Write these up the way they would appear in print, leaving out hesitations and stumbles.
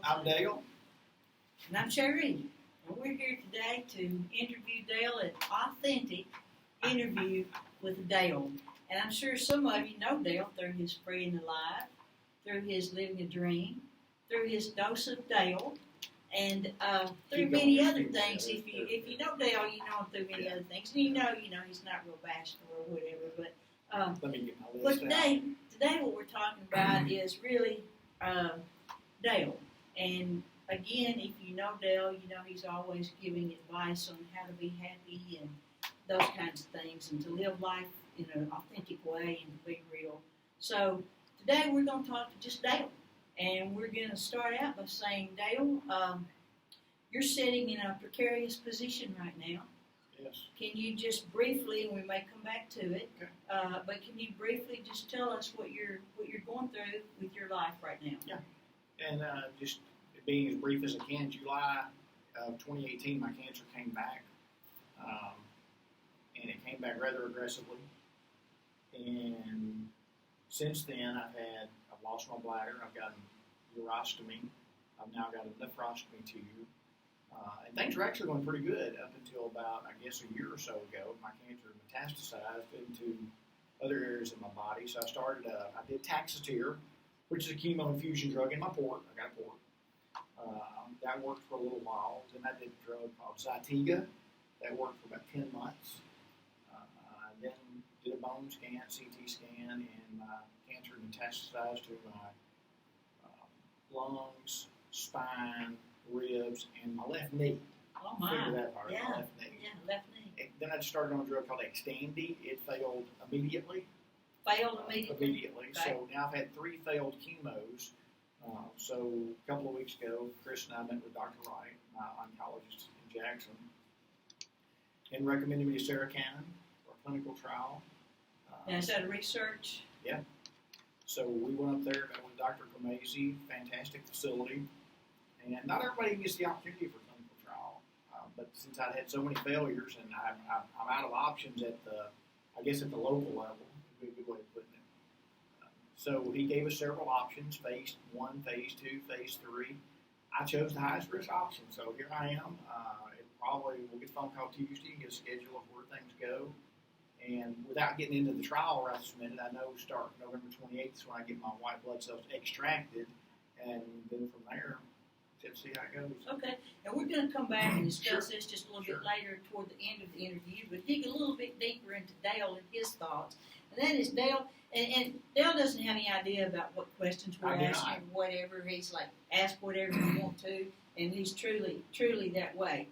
I'm Dale. And I'm Sherry. And we're here today to interview Dale, an authentic interview with Dale. And I'm sure some of you know Dale through his Free and Alive, through his Living a Dream, through his Dose of Dale, and through many other things. If you know Dale, you know him through many other things. And you know he's not real bashful or whatever. But Let me get my list today what we're talking about is really Dale. And again, if you know Dale, you know he's always giving advice on how to be happy and those kinds of things, and to live life in an authentic way and to be real. So today we're going to talk to just Dale. And we're going to start out by saying, Dale, you're sitting in a precarious position right now. Yes. Can you just briefly, and we may come back to it, Okay. But can you briefly just tell us what you're going through with your life right now? Yeah. And just being as brief as I can, July of 2018, my cancer came back, and it came back rather aggressively. And since then, I've lost my bladder. I've got a urostomy. I've now got a nephrostomy tube. And things were actually going pretty good up until about, I guess, a year or so ago. My cancer metastasized into other areas of my body. So I did Taxotere, which is a chemo infusion drug in my port. I got a port. That worked for a little while. Then I did a drug called Zytiga. That worked for about 10 months. Then did a bone scan, CT scan, and my cancer metastasized to my lungs, spine, ribs, and my left knee. Oh, my. Figure that part, Yeah. my left knee. Yeah, left knee. Then I started on a drug called Xtandi. It failed immediately. Failed immediately? Okay. So now I've had 3 failed chemos. So a couple of weeks ago, Chris and I met with Dr. Wright, my oncologist in Jackson, and recommended me to Sarah Cannon for a clinical trial. Now, is that a research? Yeah. So we went up there, met with Dr. Kamasi, fantastic facility. And not everybody gets the opportunity for clinical trial. But since I'd had so many failures and I'm out of options at the local level, would be a good way of putting it. So he gave us several options, phase 1, phase 2, phase 3. I chose the highest risk option. So here I am. We'll get a phone call Tuesday and get a schedule of where things go. And without getting into the trial right this minute, I know starting November 28th is when I get my white blood cells extracted. And then from there, let's see how it goes. Okay, and we're going to come back and discuss Sure. this just a little Sure. bit later toward the end of the interview, but dig a little bit deeper into Dale and his thoughts. And that is Dale, and Dale doesn't have any idea about what questions we're I do asking not. or whatever. He's like, ask whatever you want to, and he's truly that way.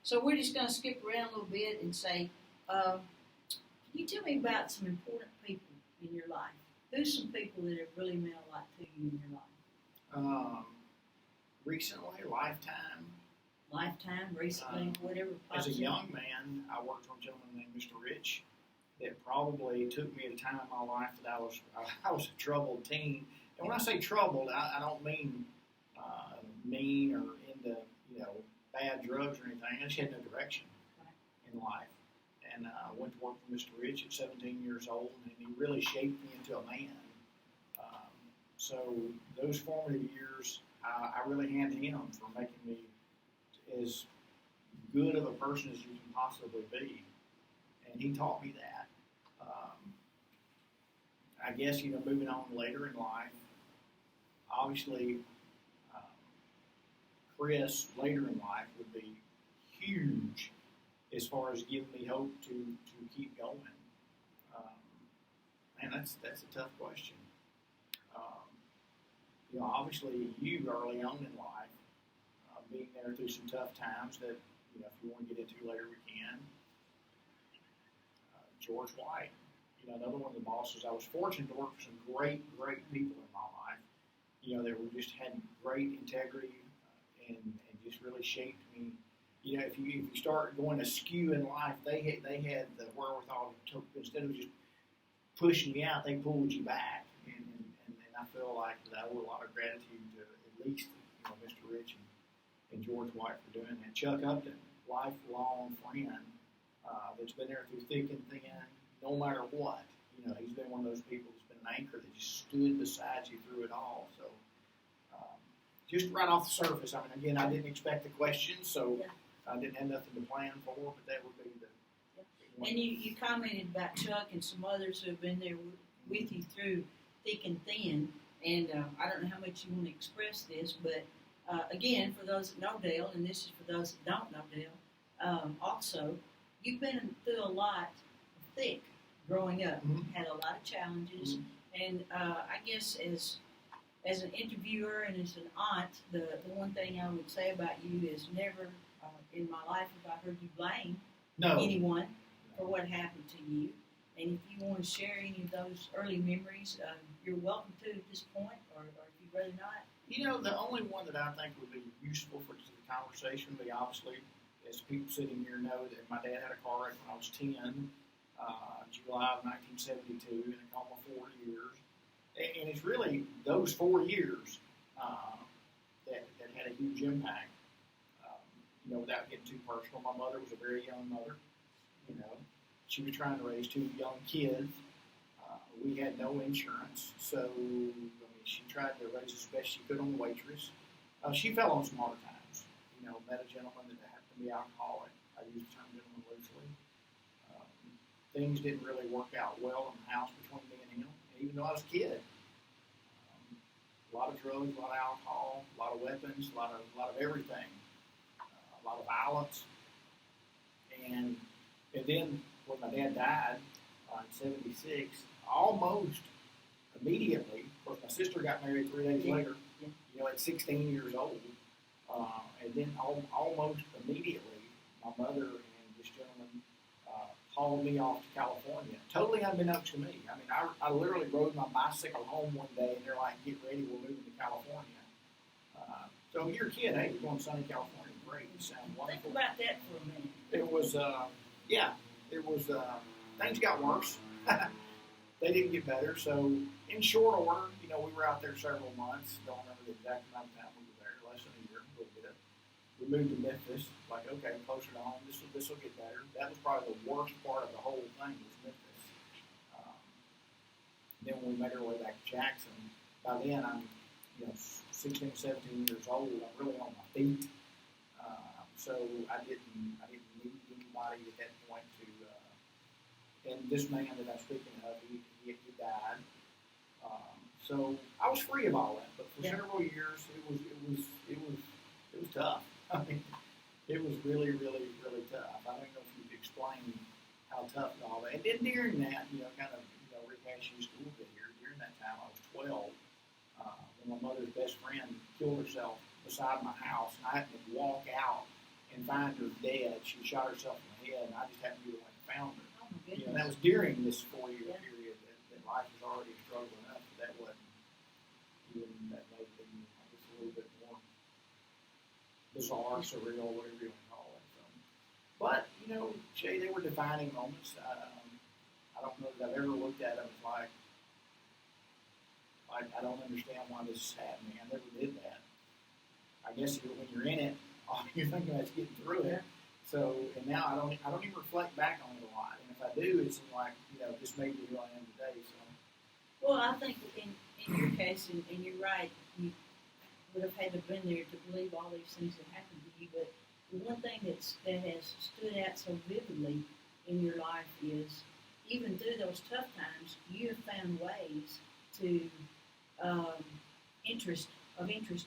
So we're just going to skip around a little bit and say, can you tell me about some important people in your life? Who's some people that have really meant a lot to you in your life? Recently, Lifetime, recently, whatever. as a young man, I worked for a gentleman named Mr. Rich that probably took me at a time in my life that I was a troubled teen. And when I say troubled, I don't mean mean or into bad drugs or anything. I just had no direction in life. And I went to work for Mr. Rich at 17 years old, and he really shaped me into a man. So those formative years, I really hand him for making me as good of a person as you can possibly be. And he taught me that. I guess, moving on later in life, obviously, Chris later in life would be huge as far as giving me hope to keep going. And that's a tough question. Obviously, you early on in life, being there through some tough times that, if you want to get into later, we can. George White, another one of the bosses. I was fortunate to work for some great people in my life. That were just had great integrity and just really shaped me. If you start going askew in life, they had the wherewithal to, instead of just pushing you out, they pulled you back. And I feel like I owe a lot of gratitude to at least Mr. Rich and George White for doing that. Chuck Upton, lifelong friend that's been there through thick and thin, no matter what. He's been one of those people that's been an anchor that just stood beside you through it all. So just right off the surface. I mean, again, I didn't expect the questions, so Yeah. I didn't have nothing to plan for, but that would be the. And you commented about Chuck and some others who have been there with you through thick and thin. And I don't know how much you want to express this, but again, for those that know Dale, and this is for those that don't know Dale, also, you've been through a lot of thick growing up, Mhm. had a lot of challenges. And I guess as an interviewer and as an aunt, the one thing I would say about you is never in my life have I heard you blame No. anyone for what happened to you. And if you want to share any of those early memories, you're welcome to at this point, or if you'd rather not. You know, the only one that I think would be useful for the conversation would be, obviously, as people sitting here know, that my dad had a car wreck when I was 10, July of 1972, in a coma 4 years. And it's really those 4 years that had a huge impact. You know, without getting too personal, my mother was a very young mother. You know, she was trying to raise 2 young kids. We had no insurance, so I mean, she tried to raise as best she could on the waitress. She fell on some hard times. You know, met a gentleman that happened to be alcoholic. I use the term gentleman loosely. Things didn't really work out well in the house between me and him, even though I was a kid. A lot of drugs, a lot of alcohol, a lot of weapons, a lot of everything, a lot of violence, and then when my dad died in '76, almost immediately, of course, my sister got married 3 days later. Yeah. You know, at 16 years old, and then almost immediately, my mother and this gentleman hauled me off to California, totally unbeknownst to me. I mean, I literally rode my bicycle home one day, and they're like, "Get ready, we're moving to California." So you're a kid, hey, you're going to sunny California, great, you sound Think wonderful. about that for a minute. It was, things got worse. They didn't get better. So, in short order, you know, we were out there several months. Don't remember the exact amount of time we were there, less than a year, a little bit. We moved to Memphis, like, okay, closer to home, this will get better. That was probably the worst part of the whole thing was Memphis. Then when we made our way back to Jackson, by then I'm, 16, 17 years old. I'm really on my feet. So I didn't need anybody at that point to. And this man that I'm speaking of, he died. So I was free of all that, but for several years it was tough. I mean, it was really, really, really tough. I don't know if you could explain how tough and all that. And then during that, rehash used a little bit here. During that time, I was 12 when my mother's best friend killed herself beside my house, and I happened to walk out and find her dead. She shot herself in the head, and I just happened to be the one that found her. Oh my goodness. That was during this 4-year period that life was already a struggle enough, but that wasn't even, that made it, I guess, a little bit more bizarre, surreal, whatever you want to call it. So, but, Jay, they were defining moments. I don't know that I've ever looked at them as like, I don't understand why this is happening. I never did that. I guess when you're in it, all you're thinking about is getting through it. So, and now I don't even reflect back on it a lot. And if I do, it's like, this made me who I am today. So. Well, I think in your case, and you're right, you would have had to have been there to believe all these things that happened to you. But the one thing that has stood out so vividly in your life is, even through those tough times, you have found ways to interest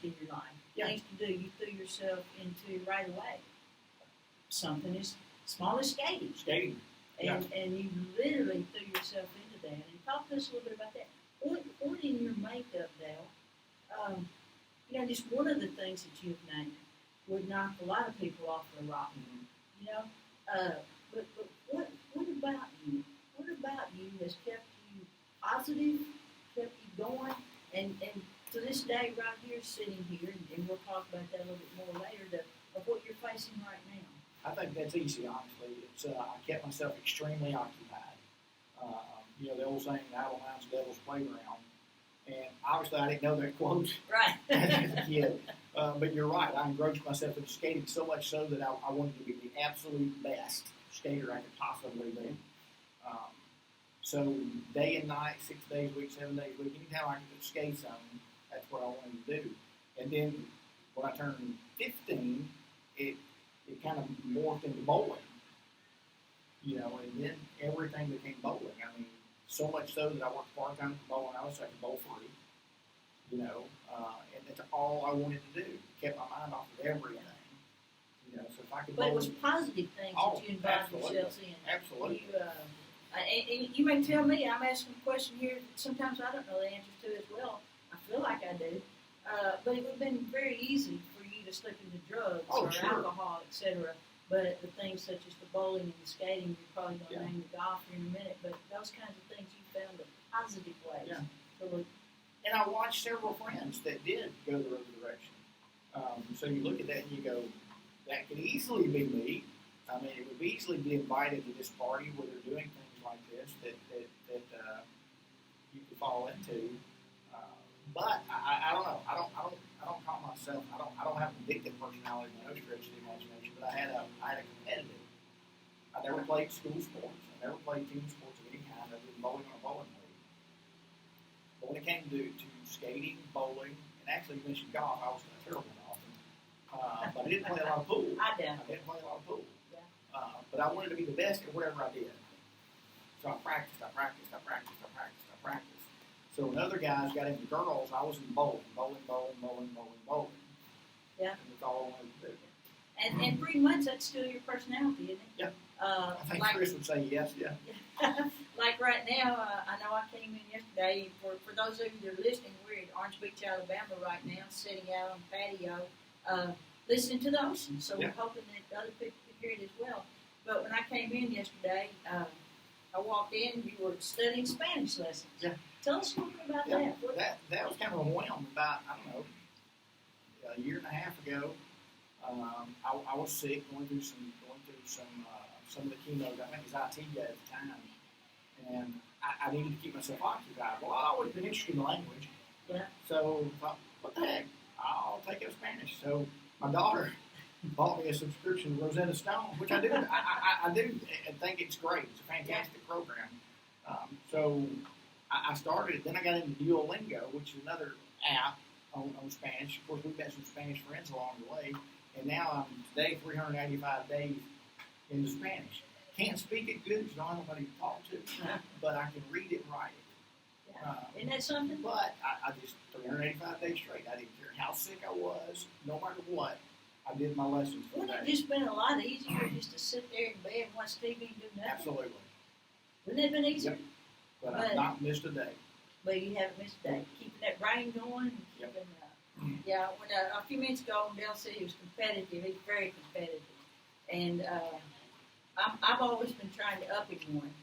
in your life. Yeah. Things to do. You threw yourself into right away. Something as small as skating. Skating. And you literally threw yourself into that. And talk to us a little bit about that. What in your makeup, Dale, just one of the things that you've named would knock a lot of people off their rock. Mm-hmm. But what about you? What about you has kept you positive, kept you going, and to this day, right here, sitting here, and we'll talk about that a little bit more later, of what you're facing right now? I think that's easy, honestly. It's I kept myself extremely occupied. The old saying, "Idle mind's the devil's playground," and obviously I didn't know that quote Right. as a kid. But you're right. I engrossed myself in skating so much so that I wanted to be the absolute best skater I could possibly be. So day and night, 6 days a week, 7 days a week, anytime I could skate something, that's what I wanted to do. And then when I turned 15, it kind of morphed into bowling. You know, and then everything became bowling. I mean, so much so that I worked part-time at the bowling alley so I could bowl free. You know, and that's all I wanted to do. Kept my mind off of everything. You know, so if I could But bowl. it was positive things Oh, that you involved absolutely. yourselves in. Absolutely. And you may tell me, I'm asking a question here that sometimes I don't know the answer to as well. I feel like I do. But it would have been very easy for you to slip into drugs Oh, or sure. alcohol, etc. But the things such as the bowling and the skating, you're probably going to Yeah. name the golf here in a minute, but those kinds of things you found are positive ways Yeah. to look. And I watched several friends that did go the other direction. So you look at that and you go, that could easily be me. I mean, it would easily be invited to this party where they're doing things like this that you could fall into. But I don't know. I don't call myself. I don't have an addictive personality by no stretch of the imagination. But I had a competitive. I never played school sports. I never played team sports of any kind. I did bowling on a bowling league. But when it came to skating, bowling, and actually you mentioned golf, I was a terrible golfer. But I didn't play a lot of pool. I did. I didn't play a lot of pool. Yeah. But I wanted to be the best at whatever I did. So I practiced. So when other guys got into girls, I was in bowling. Yeah. And that's all I wanted to do. And pretty much that's still your personality, isn't it? Yeah. I I think Chris would say yes, yeah. Like right now, I know I came in yesterday. For those of you that are listening, we're in Orange Beach, Alabama right now, sitting out on the patio, listening to the ocean. So Yeah. we're hoping that other people could hear it as well. But when I came in yesterday, I walked in, you were studying Spanish lessons. Yeah. Tell us a little bit about Yeah, that. that was kind of a whim about, I don't know, a year and a half ago. I was sick, going through some of the chemo. I think it was IT at the time, and I needed to keep myself occupied. Well, I'd always been interested in language, Yeah. so I thought, what the heck, I'll take up Spanish. So my daughter bought me a subscription to Rosetta Stone, which I do. I do and think it's great. It's a fantastic program. So I started. Then I got into Duolingo, which is another app on Spanish. Of course, we've got some Spanish friends along the way. And now I'm today 385 days into Spanish. Can't speak it good because I don't have nobody to talk to, but I can read it and write it. Yeah. Isn't that something? But I just 385 days straight. I didn't care how sick I was, no matter what. I did my lessons for the Wouldn't it day. just been a lot easier just to sit there in bed and watch TV and do nothing? Absolutely. Wouldn't it have been easier? Yep. But I've not missed a day. But you haven't missed a day. Keeping that brain going. And Yep. keeping, yeah, when a few minutes ago, Dale said he was competitive. He's very competitive. And I've always been trying to up him one.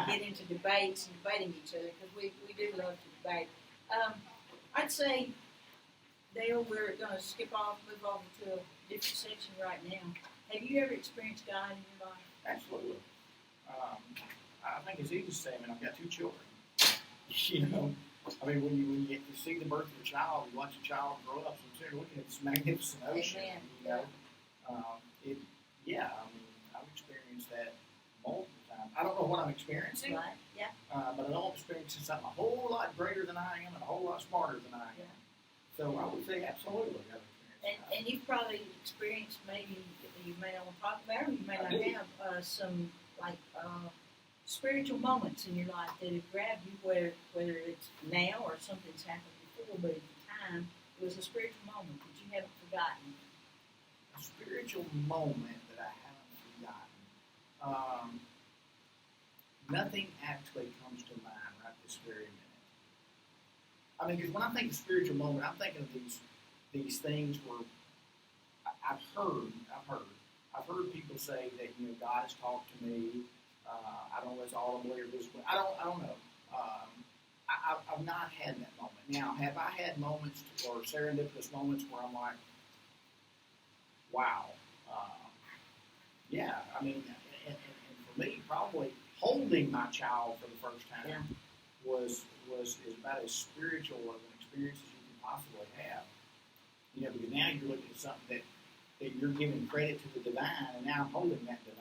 Get into debates and debating each other because we do love to debate. I'd say, Dale, we're going to move over to a different section right now. Have you ever experienced God in your life? Absolutely. I think it's easy to say. I mean, I've got 2 children. You know, I mean, when you get to see the birth of a child, you watch a child grow up, so you're looking at this magnificent ocean. Amen. You know, I mean, I've experienced that multiple times. I don't know what I'm experiencing, Right? Yeah. but I know I'm experiencing something a whole lot greater than I am and a whole lot smarter than I am. Yeah. So I would say absolutely I've experienced that. And you've probably experienced, maybe you may not want to talk about, or you may I not do. have some spiritual moments in your life that have grabbed you, whether it's now or something's happened before, but at the time it was a spiritual moment that you haven't forgotten. A spiritual moment that I haven't forgotten. Nothing actually comes to mind right this very minute. I mean, because when I think of spiritual moment, I'm thinking of these things where I've heard people say that, you know, God has talked to me. I don't know if it's audibly or visibly. I don't know. I've not had that moment. Now, have I had moments or serendipitous moments where I'm like, wow. Yeah, I mean, and for me, probably holding my child for the first time Yeah. is about as spiritual of an experience as you can possibly have. You know, because now you're looking at something that you're giving credit to the divine, and now I'm holding that divine.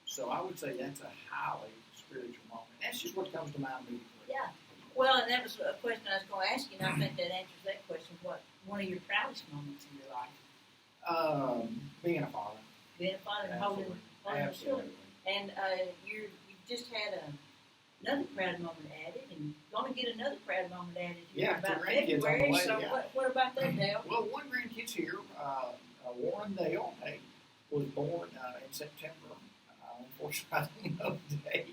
So I would say that's a highly spiritual moment. That's just what comes to mind immediately. Yeah. Well, and that was a question I was going to ask you, and I think that answers that question. What one of your proudest moments in your life? Being a father. Being a father and holding your children. And you just had another proud moment added, and going to get another proud moment added here Yeah, about two grandkids on the February. way, So yeah. what about that, Dale? Well, one grandkid's here. Warren Dale was born in September. Unfortunately, I don't know the day.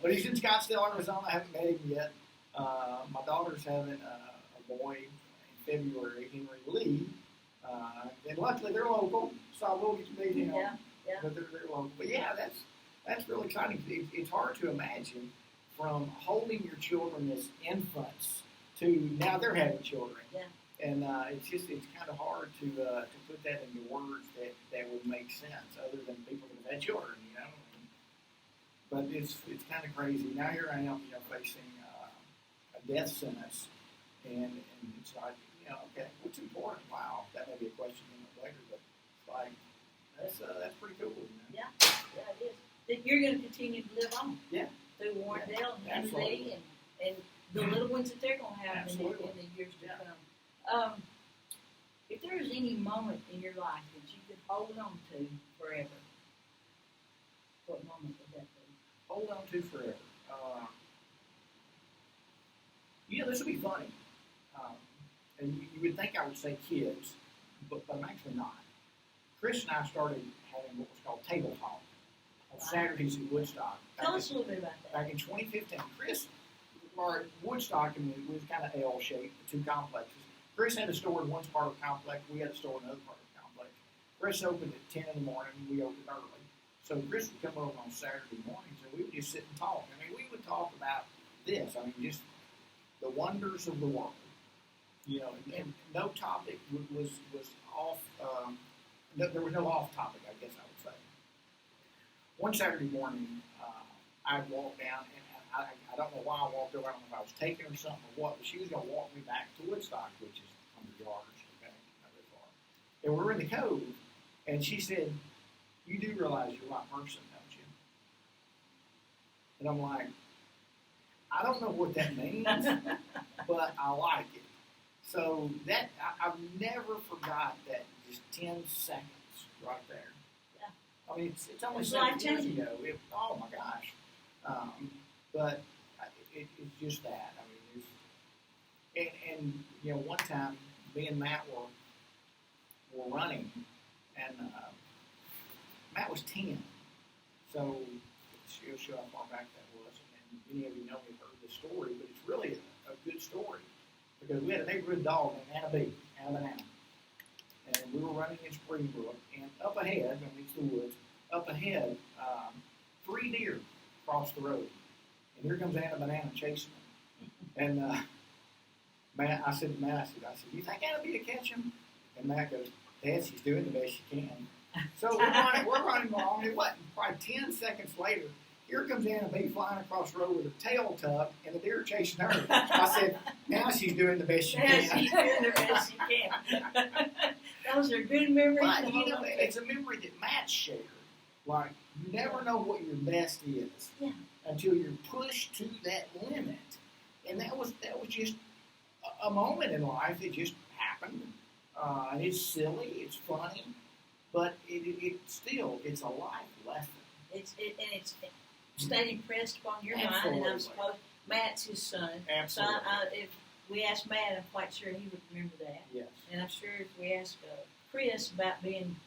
But he's in Scottsdale, Arizona. I haven't met him yet. My daughter's having a boy in February, Henry Lee. And luckily they're local, so I will get to meet him. Yeah. But they're local. But yeah, that's really exciting. It's hard to imagine from holding your children as infants to now they're having children. Yeah. And it's kind of hard to put that into words that would make sense, other than people that have had children, you know. But it's kind of crazy. Now here I am, facing a death sentence, and it's like, okay, what's important? Wow, that may be a question later, but it's like that's pretty cool. You know? Yeah, it is. That you're going to continue to live on. Yeah. Through Warrendale and Henry Absolutely. Lee and the little ones that they're going to have in the years to come. If there was any moment in your life that you could hold on to forever, what moment would that be? Hold on to forever. This would be funny. And you would think I would say kids, but I'm actually not. Chris and I started having what was called table talk on Saturdays at Woodstock. Tell us a little bit about that. Back in 2015, Chris, our Woodstock, was kind of L-shaped, the two complexes. Chris had a store in one part of the complex. We had a store in another part of the complex. Chris opened at 10 in the morning. We opened early. So Chris would come over on Saturday mornings, and we would just sit and talk. I mean, we would talk about this. I mean, just the wonders of the world. And no topic was off. There was no off topic, I guess I would say. One Saturday morning, I'd walk down, and I don't know why I walked over. I don't know if I was taking her something or what, but she was going to walk me back to Woodstock, which is 100 yards, okay, not very far. And we were in the cove, and she said, "You do realize you're my person, don't you?" And I'm like, I don't know what that means, but I like it. So that I've never forgot that just 10 seconds right there. Yeah. I mean, it's only It's 7 years life-changing. ago. Oh my gosh! But it's just that. I mean, and one time me and Matt were running, and Matt was 10, so she'll show how far back that was. And many of you know we've heard the story, but it's really a good story. Because we had a neighborhood dog named Anna Banana. And we were running in Springbrook, and up ahead, when we reached the woods, up ahead, 3 deer crossed the road. And here comes Anna Banana chasing them. And I said, "You think Anna be to catch him?" And Matt goes, "Dad, she's doing the best she can." So we're running along. It wasn't probably 10 seconds later. Here comes Anna B flying across the road with her tail tucked, and the deer chasing her. I said, "Now she's doing the best she can." She's doing the best she can. Those are good memories. But, it's a memory that Matt shared. Like, you never know what your best is until you're pushed to that limit. And that was just a moment in life. It just happened. And it's silly. It's funny. But it's a life lesson. It's stayed impressed upon your Absolutely. mind, and I'm supposed Matt's his son. Absolutely. So if we asked Matt, I'm quite sure he would remember that. Yes. And I'm sure if we asked Chris about being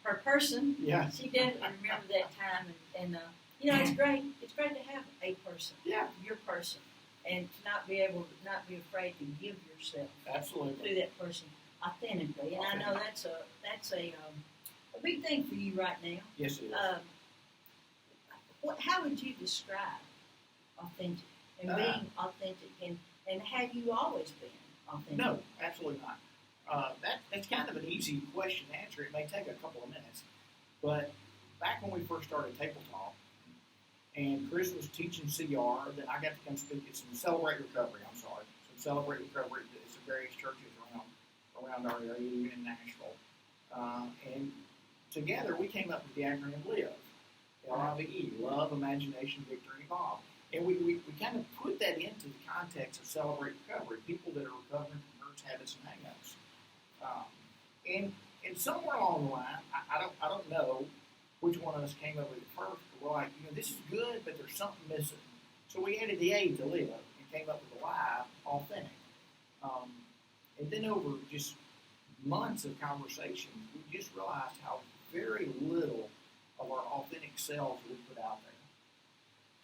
her person, Yeah. she definitely remembered that time. And it's great. It's great to have a person. Yeah. Your person, and to not be afraid to give yourself Absolutely. to that person authentically. And I know that's a big thing for you right now. Yes, it is. How would you describe authentic and being authentic, and have you always been authentic? No, absolutely not. That's kind of an easy question to answer. It may take a couple of minutes, but back when we first started Table Talk, and Chris was teaching CR, then I got to come speak at some Celebrate Recovery. Some Celebrate Recovery. It's various churches around our area, even in Nashville, and together we came up with the acronym LIVE. LIVE, Love, Imagination, Victory, Evolve. And we kind of put that into the context of Celebrate Recovery, people that are recovering from hurts, habits, and hang-ups. Um, and somewhere along the line, I don't know which one of us came up with it first, but we're like, this is good, but there's something missing. So we added the A to live and came up with a live, authentic. And then over just months of conversations, we just realized how very little of our authentic selves we put out there.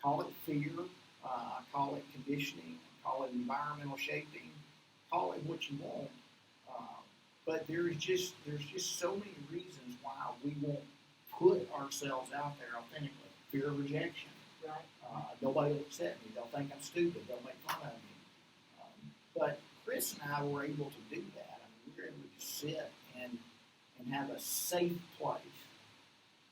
Call it fear, call it conditioning, call it environmental shaping, call it what you want. But there's just so many reasons why we won't put ourselves out there authentically. Fear of rejection. Right. Nobody will accept me. They'll think I'm stupid. They'll make fun of me. But Chris and I were able to do that. I mean, we were able to just sit and have a safe place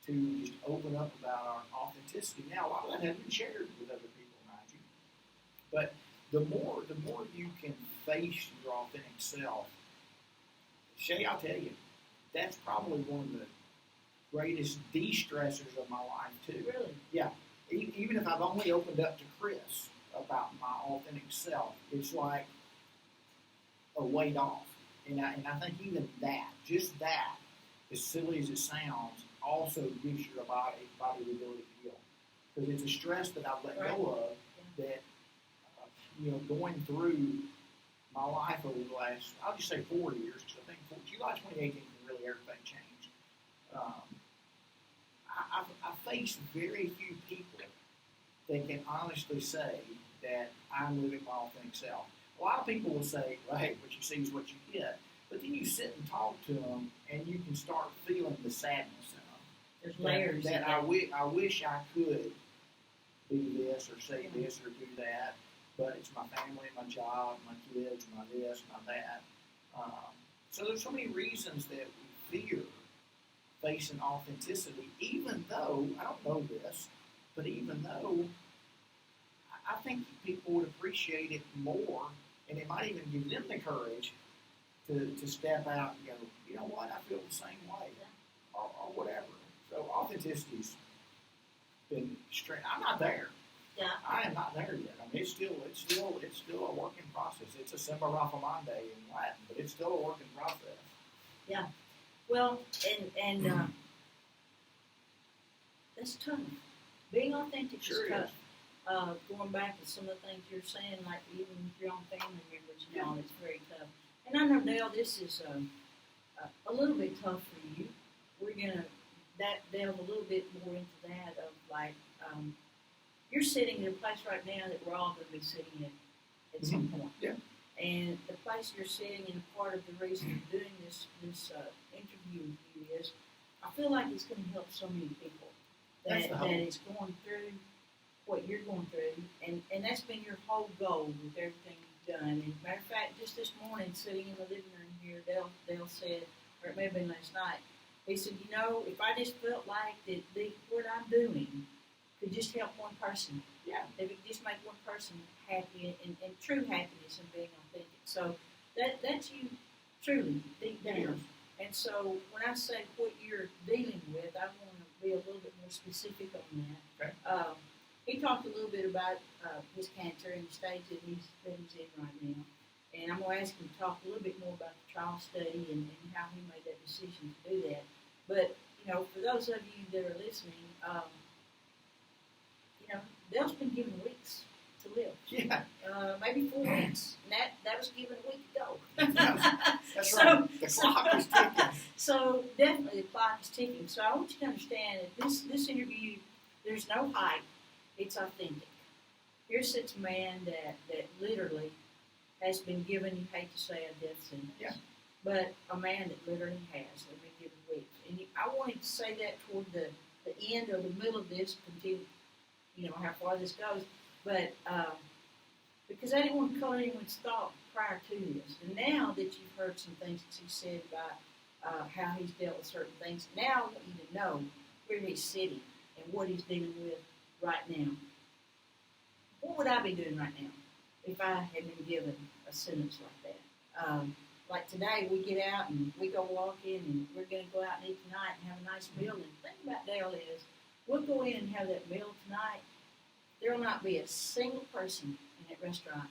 to just open up about our authenticity. Now, a lot of that has been shared with other people around you. But the more you can face your authentic self, Shay, I'll tell you, that's probably one of the greatest de-stressors of my life, too. Really? Yeah. Even if I've only opened up to Chris about my authentic self, it's like a weight off. And I think even that, just that, as silly as it sounds, also gives your body the ability to heal. Because it's a stress that I've let go of that, going through my life over the last, I'll just say 4 years, because I think July 2018 really everything changed. I face very few people that can honestly say that I'm living my authentic self. A lot of people will say, well, hey, what you see is what you get. But then you sit and talk to them, and you can start feeling the sadness in them. There's layers. That I wish I could be this or say this or do that, but it's my family, my job, my kids, my this, my that. So there's so many reasons that we fear facing authenticity, even though, I don't know this, but even though I think people would appreciate it more, and it might even give them the courage to step out and go, you know what, I feel the same way, or whatever. So authenticity's been strange. I'm not there. Yeah. I am not there yet. I mean, it's still a work in process. It's a semper raffamande in Latin, but it's still a work in process. Yeah. Well, and that's tough. Being authentic Sure is tough. Going back to some of the things you're saying, like even with your own family members and all, it's very tough. And I know, Dale, this is a little bit tough for you. We're gonna delve a little bit more into that of like you're sitting in a place right now that we're all going to be sitting at some point. Yeah. And the place you're sitting, and part of the reason you're doing this interview with you is, I feel like it's going to help so many people that is going through what you're going through, and that's been your whole goal with everything you've done. And matter of fact, just this morning, sitting in the living room here, Dale said, or it may have been last night, he said, if I just felt like that what I'm doing could just help one person. Yeah. If it just make one person happy and true happiness and being authentic. So that's you truly deep down. Yes. And so when I say what you're dealing with, I want to be a little bit more specific on that. Okay. He talked a little bit about his cancer and the stage that he's in right now. And I'm going to ask him to talk a little bit more about the trial study and how he made that decision to do that. But, for those of you that are listening, Dale's been given weeks to live. Yeah. Maybe 4 weeks. And that was given a week ago. That's right. The clock is ticking. So definitely the clock is ticking. So I want you to understand that this interview, there's no hype. It's authentic. Here sits a man that literally has been given, you hate to say, a death sentence. Yeah. But a man that literally has been given weeks. And I wanted to say that toward the end or the middle of this, continue, how far this goes. But because I didn't want to color anyone's thought prior to this. And now that you've heard some things that he said about how he's dealt with certain things, now I want you to know where he's sitting and what he's dealing with right now. What would I be doing right now if I had been given a sentence like that? Like today, we get out and we go walking and we're going to go out and eat tonight and have a nice meal. And the thing about Dale is, we'll go in and have that meal tonight. There will not be a single person in that restaurant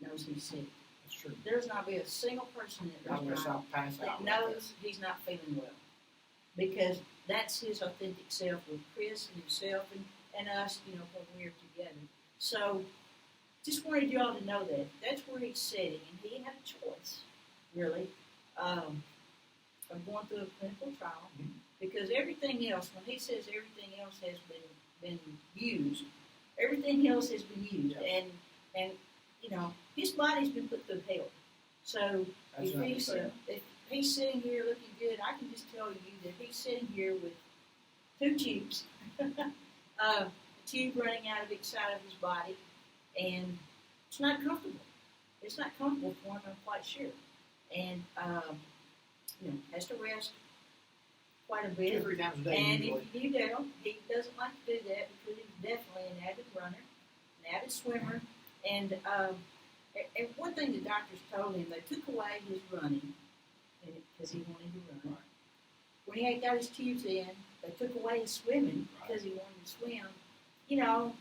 that knows he's sick. That's true. There's not be a single person at Not this gonna time pass that out. knows he's not feeling well, because that's his authentic self with Chris and himself and us, you know, when we're together. So, just wanted y'all to know that that's where he's sitting, and he had a choice, really, of going through a clinical trial, because everything else, when he says everything else has been used, everything else has been used, Yeah. and you know, his body's been put through hell. So That's if he's understandable. if he's sitting here looking good, I can just tell you that he's sitting here with 2 tubes, a tube running out of each side of his body, and it's not comfortable. It's not comfortable for him, I'm quite sure. And you know, has to rest quite a 2 bit. or 3 times a day And usually. if you do, he doesn't like to do that because he's definitely an avid runner, an avid swimmer. And one thing the doctors told him, they took away his running because he wanted to run. Right. When he had got his tubes in, they took away his swimming because he wanted to swim. You know,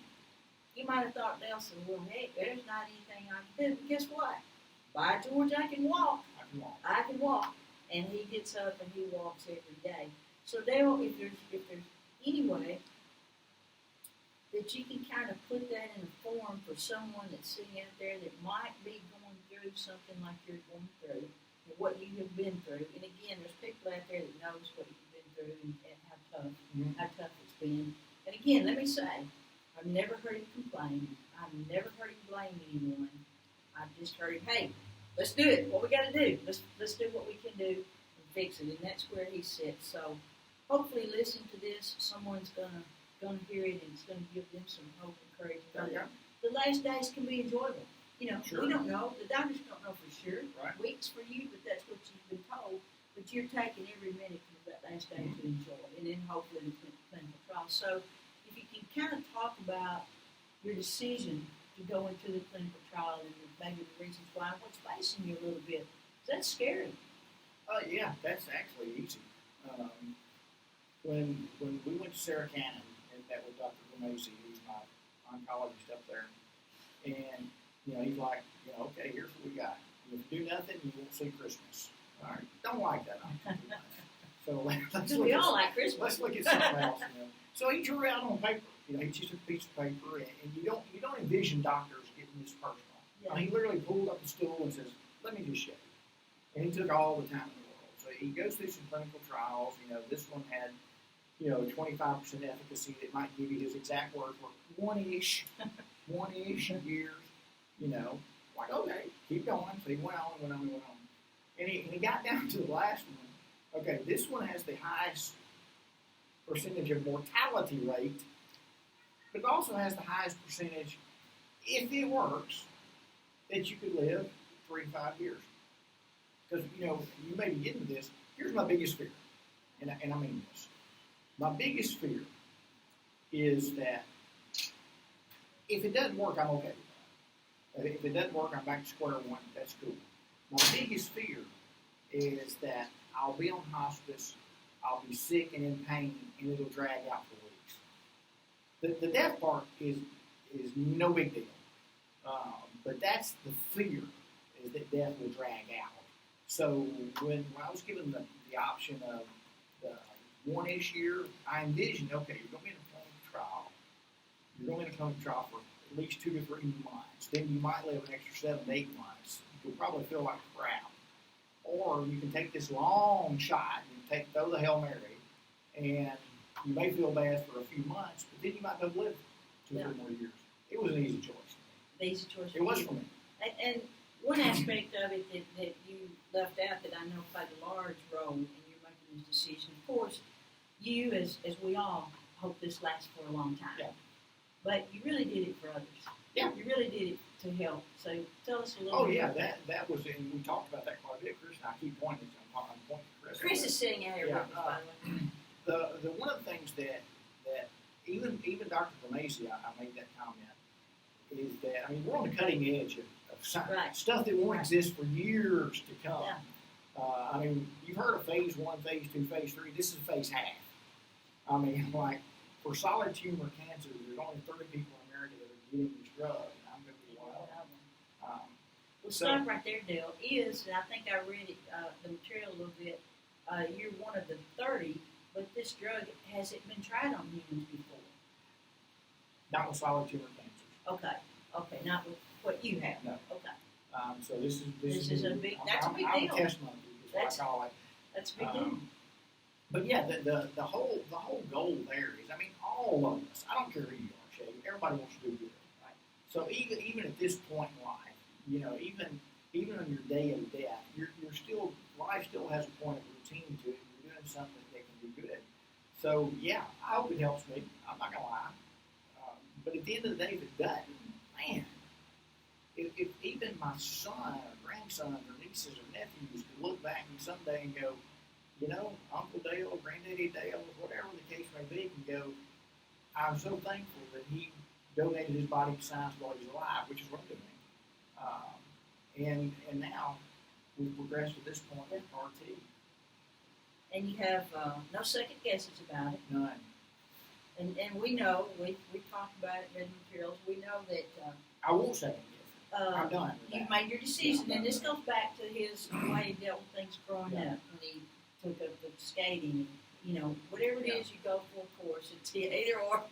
you might have thought, Nelson, well, heck, there's not anything I can do. But guess what? By George, I can walk. I can walk. I can walk. And he gets up and he walks every day. So Dale, if there's any way that you can kind of put that in a form for someone that's sitting out there that might be going through something like you're going through, and what you have been through. And again, there's people out there that knows what you've been through and how tough it's been. And again, let me say, I've never heard him complain. I've never heard him blame anyone. I've just heard him, hey, let's do it. What we got to do? Let's do what we can do and fix it. And that's where he sits. So hopefully, listen to this. Someone's gonna hear it, and it's gonna give them some hope and courage. Yeah. The last days can be enjoyable. You know, Sure. we don't know. The doctors don't know for sure. Right. Weeks for you, but that's what you've been told. But you're taking every minute of that last day to enjoy, and then hopefully the clinical trial. So if you can kind of talk about your decision to go into the clinical trial and maybe the reasons why, what's facing you a little bit. That's scary. Yeah, that's actually easy. When we went to Sarah Cannon and met with Dr. Gomesi, who's my oncologist up there, and you know, he's like, you know, okay, here's what we got. If you do nothing, you won't see Christmas. All right, don't like that. So let's We look all at, like Christmas. let's look at something else. You know. So he drew it out on paper. You know, he just took a piece of paper, and you don't envision doctors getting this personal. Yeah. I mean, he literally pulled up the stool and says, "Let me just show you." And he took all the time in the world. So he goes through some clinical trials. You know, this one had, 25% efficacy that might give you his exact words were one-ish years. You know, like, okay, keep going. So he went on and went on and went on. And he got down to the last one. Okay, this one has the highest percentage of mortality rate, but it also has the highest percentage, if it works, that you could live 3 to 5 years. Because, you may be getting to this. Here's my biggest fear, and I mean this. My biggest fear is that if it doesn't work, I'm okay with that. If it doesn't work, I'm back to square one. That's cool. My biggest fear is that I'll be on hospice, I'll be sick and in pain, and it'll drag out for weeks. The death part is no big deal. But that's the fear, is that death will drag out. So when I was given the option of the one-ish year, I envisioned, okay, you're going to be in a clinical trial. You're going to be in a clinical trial for at least 2 to 3 months. Then you might live an extra 7 to 8 months. You'll probably feel like crap. Or you can take this long shot and throw the Hail Mary, and you may feel bad for a few months, but then you might not live 2 or 3 more years. It was an easy choice. The easy choice. It was for me. And one aspect of it that you left out that I know played a large role in your making this decision, of course, you, as we all, hope this lasts for a long time. Yeah. But you really did it for others. Yeah. You really did it to help. So tell us a little Oh, bit. yeah, that was, and we talked about that quite a bit, Chris, and I keep pointing to Chris. Chris is sitting out here Yeah, with us, by the way. The one of the things that even Dr. Gomesi, I made that comment, is that, I mean, we're on the cutting edge of science. Right. Stuff that won't exist for years to come. Yeah. I mean, you've heard of phase 1, phase 2, phase 3. This is phase half. I mean, like, for solid tumor cancer, there's only 30 people in America that are getting this drug, and I'm going to be one of them. Well, So- stop right there, Dale. And I think I read it, the material a little bit. You're one of the 30, but this drug has it been tried on humans before? Not with solid tumor cancers. Okay, not with what you have. No. Okay, So this This is a big- that's a big I'm deal. a test monkey, is what That's- I call it. that's a big deal. But yeah, the whole goal there is, I mean, all of us. I don't care who you are, Shay. Everybody wants to do good, right? So even at this point in life, you know, even on your day of death, you're still life still has a point of routine to it. You're doing something that can be good. So yeah, I hope it helps me. I'm not gonna lie. But at the end of the day, if it doesn't, man, if even my son or grandson or nieces or nephews could look back and someday and go, you know, Uncle Dale, Granddaddy Dale, whatever the case may be, can go, I'm so thankful that he donated his body to science while he was alive, which is what I'm doing. And now we've progressed to this point with RT. And you have no second guesses about it. None. And we know, we talked about it in the materials, we know that I won't second guess it. I'm done with you've that. made your decision, and this goes back to his way he dealt with things growing Yeah. up when he took up the skating. You know, whatever it is, you go full course. It's either or.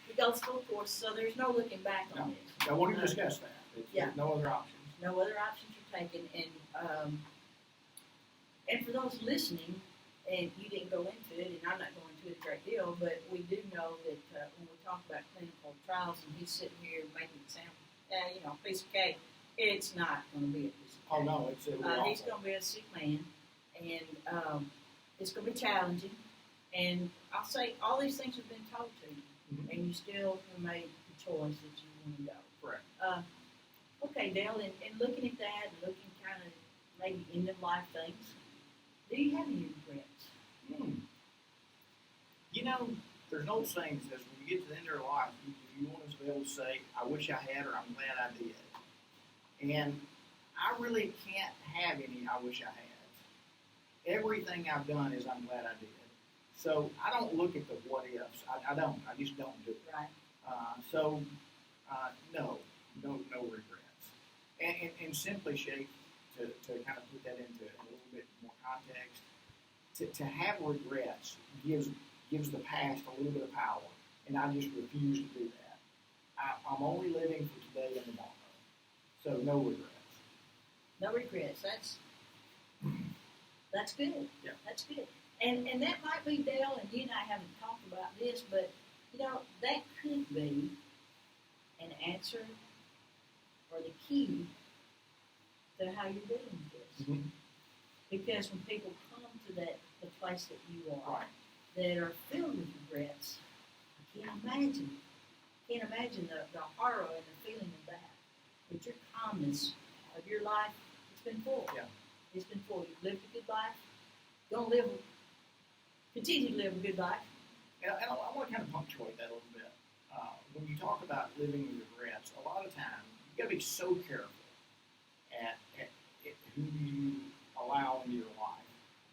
He goes full course, so there's no looking back on this. I want to discuss that. Yeah. There's no other options. No other options are taken, and for those listening, and you didn't go into it, and I'm not going into it a great deal, but we do know that when we talk about clinical trials, and he's sitting here making it sound, piece of cake, it's not going to be a piece of cake. Oh no, it's He's going to be a sick man, and it's going to be challenging. And I'll say all these things have been told to you, Mhm. and you still have made the choice that you want to go. Correct. Okay, Dale, and looking at that, and looking kind of maybe end of life things, do you have any regrets? You know, there's an old saying that says when you get to the end of your life, you want to be able to say, I wish I had, or I'm glad I did. And I really can't have any I wish I had. Everything I've done is I'm glad I did. So I don't look at the what ifs. I don't. I just don't do it. Right. No regrets. And simply, Shay, to kind of put that into a little bit more context, to have regrets gives the past a little bit of power, and I just refuse to do that. I'm only living for today and tomorrow, so no regrets. No regrets. That's good. Yeah. That's good. And that might be, Dale, and you and I haven't talked about this, but that could be an answer or the key to how you're doing this. Mm-hmm. Because when people come to the place that you are, Right. that are filled with regrets, I can't imagine the horror and the feeling of that. But your calmness of your life, it's been full. Yeah. It's been full. You've lived a good life. Continue to live a good life. And I want to kind of punctuate that a little bit. When you talk about living with regrets, a lot of times you've got to be so careful at who you allow into your life.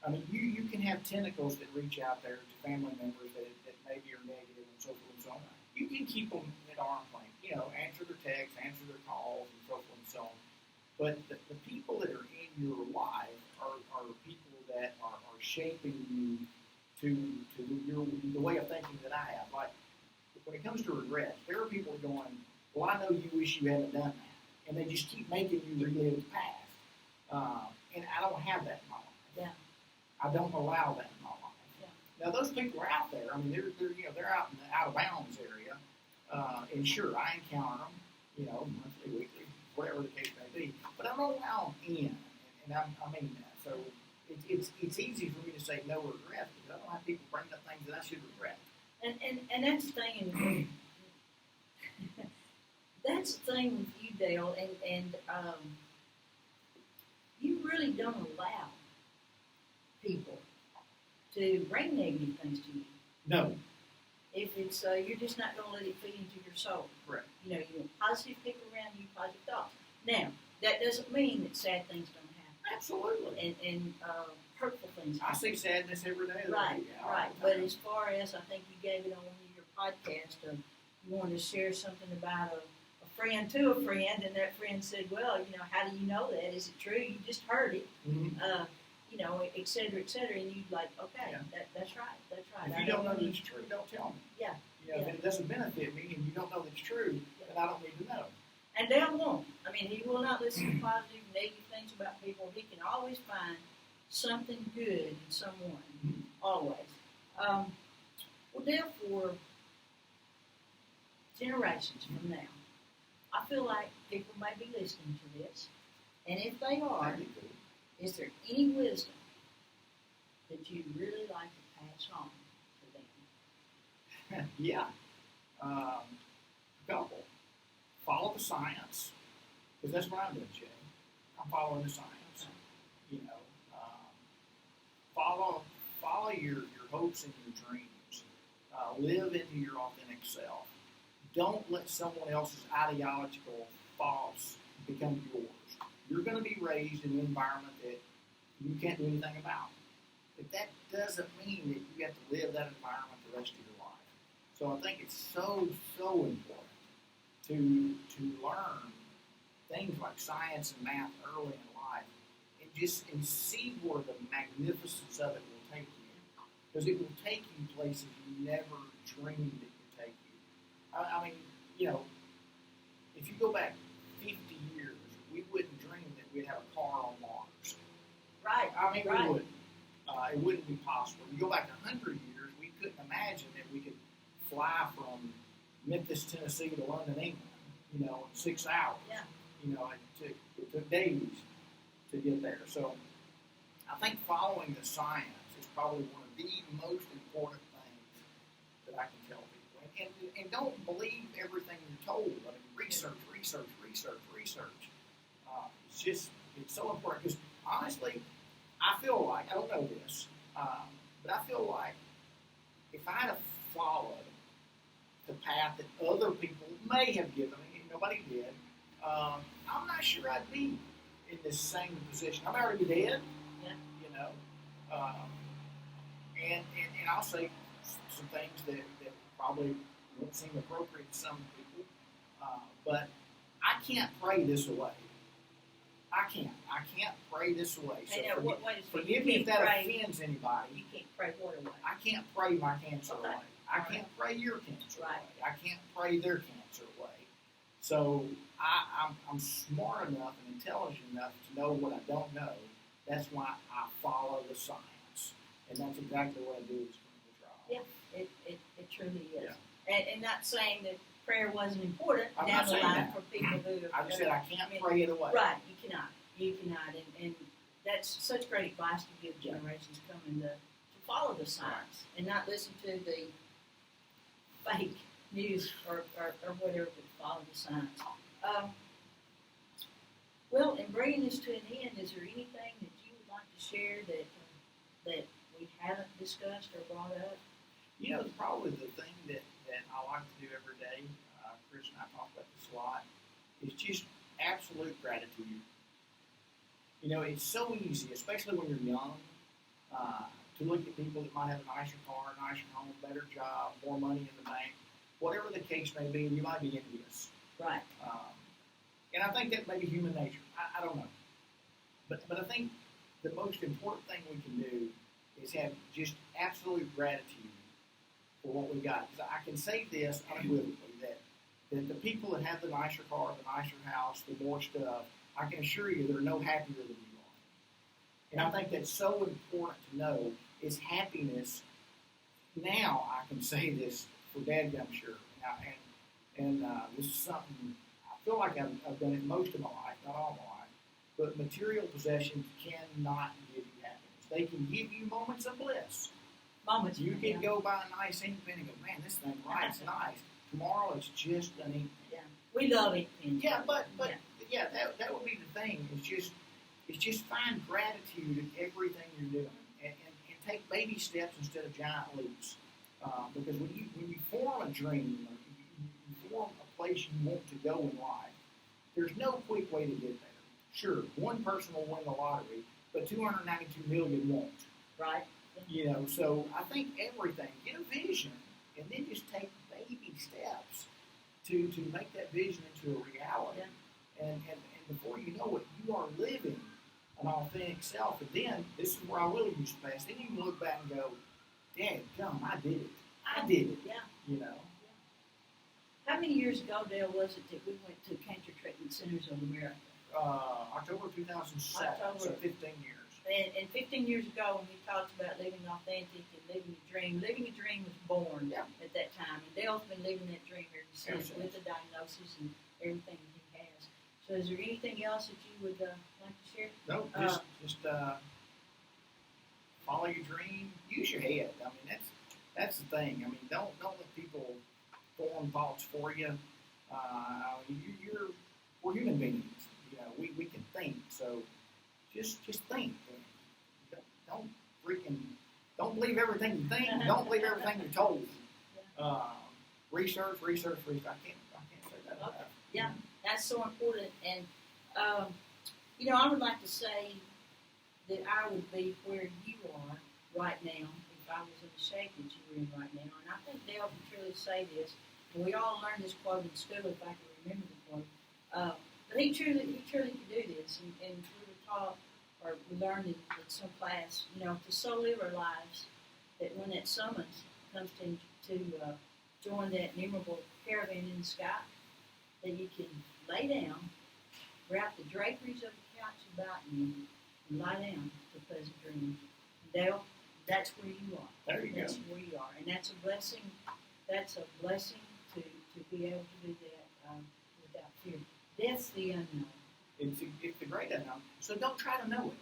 I mean, you can have tentacles that reach out there to family members that maybe are negative and so forth and so on. You can keep them at arm's length, answer their texts, answer their calls, and so forth and so on. But the people that are in your life are people that are shaping you to the way of thinking that I have. Like, when it comes to regrets, there are people going, well, I know you wish you hadn't done that. And they just keep making you relive the past. And I don't have that in my life. Yeah. I don't allow that in my life. Yeah. Now, those people are out there. I mean, they're out in the out of bounds area. And sure, I encounter them, monthly, weekly, whatever the case may be. But I don't allow them in. And I mean that. So it's easy for me to say no regret because I don't have people bring up things that I should regret. And that's the thing, and that's the thing with you, Dale, and you really don't allow people to bring negative things to you. No. If it's you're just not going to let it feed into your soul. Correct. You want positive people around you, positive thoughts. Now, that doesn't mean that sad things don't happen, Absolutely. and hurtful things I happen. see sadness every day. Right, all right. the But time. as far as I think you gave it on one of your podcasts, you wanted to share something about a friend to a friend, and that friend said, "Well, how do you know that? Is it true? You just heard it, et cetera, et cetera." And you'd like, okay, Yeah. that's right, that's right. If you don't know that it's true, don't tell me. Yeah. If it doesn't benefit me and you don't know that it's true, then I don't need to know. And Dale won't. I mean, he will not listen to positive, negative things about people. He can always find something good in someone, always. Well, therefore, generations from now, I feel like people may be listening to this, and if they are, That'd be good. is there any wisdom that you'd really like to pass on to them? Yeah. A couple. Follow the science, because that's what I'm doing, Jay. I'm following the science. Follow your hopes and your dreams. Live into your authentic self. Don't let someone else's ideological thoughts become yours. You're going to be raised in an environment that you can't do anything about. But that doesn't mean that you have to live that environment the rest of your life. So I think it's so important to learn things like science and math early in life, and see where the magnificence of it will take you, because it will take you places you never dreamed it would take you. I mean, if you go back 50 years, we wouldn't dream that we'd have a car on Mars. Right. I mean, right. we wouldn't. It wouldn't be possible. You go back 100 years, we couldn't imagine that we could fly from Memphis, Tennessee to London, England, in 6 hours. Yeah. It took days to get there. So I think following the science is probably one of the most important things that I can tell people. And don't believe everything you're told. I mean, research. It's so important, because honestly, I feel like, I don't know this, but I feel like if I had followed the path that other people may have given me, and nobody did, I'm not sure I'd be in this same position. I'd already be dead, and I'll say some things that probably won't seem appropriate to some people, but I can't pray this away. I can't pray this away. So forgive me if that offends anybody. You can't pray what away? I can't pray my cancer away. I can't pray your cancer away. I can't pray their cancer away. So I'm smart enough and intelligent enough to know what I don't know. That's why I follow the science, and that's exactly what I do with clinical trials. Yeah, it truly is. Yeah. And not saying that prayer wasn't important I'm down not the saying line that. for people who I just said I can't pray it away. Right, you cannot, and that's such great advice to give generations coming to follow the science and not listen to the fake news or whatever, but follow the science. Well, in bringing this to an end, is there anything that you would like to share that we haven't discussed or brought up? Probably the thing that I like to do every day, Chris and I talk about this a lot, is just absolute gratitude. It's so easy, especially when you're young, to look at people that might have a nicer car, a nicer home, better job, more money in the bank, whatever the case may be, you might be envious. Right. And I think that may be human nature. I don't know. But I think the most important thing we can do is have just absolute gratitude for what we got. Because I can say this unequivocally, that the people that have the nicer car, the nicer house, the more stuff, I can assure you they're no happier than you are. And I think that's so important to know, is happiness. Now I can say this for dadgum sure. And this is something, I feel like I've done it most of my life, not all my life, but material possessions cannot give you happiness. They can give you moments of bliss. You can go buy a nice ink pen and go, man, this thing writes nice. Tomorrow it's just an ink pen. Yeah, we love ink pens. Yeah, but that would be the thing. It's just find gratitude in everything you're doing, and take baby steps instead of giant leaps. Because when you form a dream, or you form a place you want to go in life, there's no quick way to get there. Sure, one person will win the lottery, but 292 million won't. Right. So I think everything, get a vision, and then just take baby steps to make that vision into a reality. And before you know it, you are living an authentic self. And then, this is where I really use the past. Then you can look back and go, Dad, come, I did it. I did it. Yeah. You know. How many years ago, Dale, was it that we went to Cancer Treatment Centers of America? October 2007, October. so 15 years. And 15 years ago, when we talked about living authentic and living a dream was born at that time. And Dale's been living that dream ever since with the diagnosis and everything he has. So is there anything else that you would like to share? No, just follow your dream. Use your head. I mean, that's the thing. I mean, don't let people form thoughts for you. We're human beings. You know, we can think. So just think. Don't believe everything you think. Don't believe everything you're told. Research. I can't say that enough. Yeah, that's so important. And I would like to say that I would be where you are right now if I was in the shape that you were in right now. And I think Dale can truly say this. And we all learned this quote in school, if I can remember the quote. But he truly can do this. And we were taught, or we learned in some class, to so live our lives that when that summons comes to join that memorable caravan in the sky, that you can lay down, wrap the draperies of the couch about you, and lie down to pleasant dreams. Dale, that's where you are. There you go. That's where you are. And that's a blessing. That's a blessing to be able to do that without fear. That's the unknown. It's the great unknown. So don't try to know it.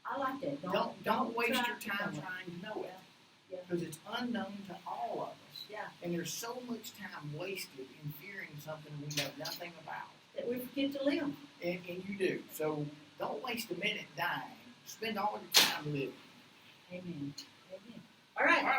I like that. Don't waste try your time to trying to know it. Yeah. Because it's unknown to all of us. Yeah. And there's so much time wasted in fearing something we know nothing about. That we forget to live. And you do. So don't waste a minute dying. Spend all your time living. Amen.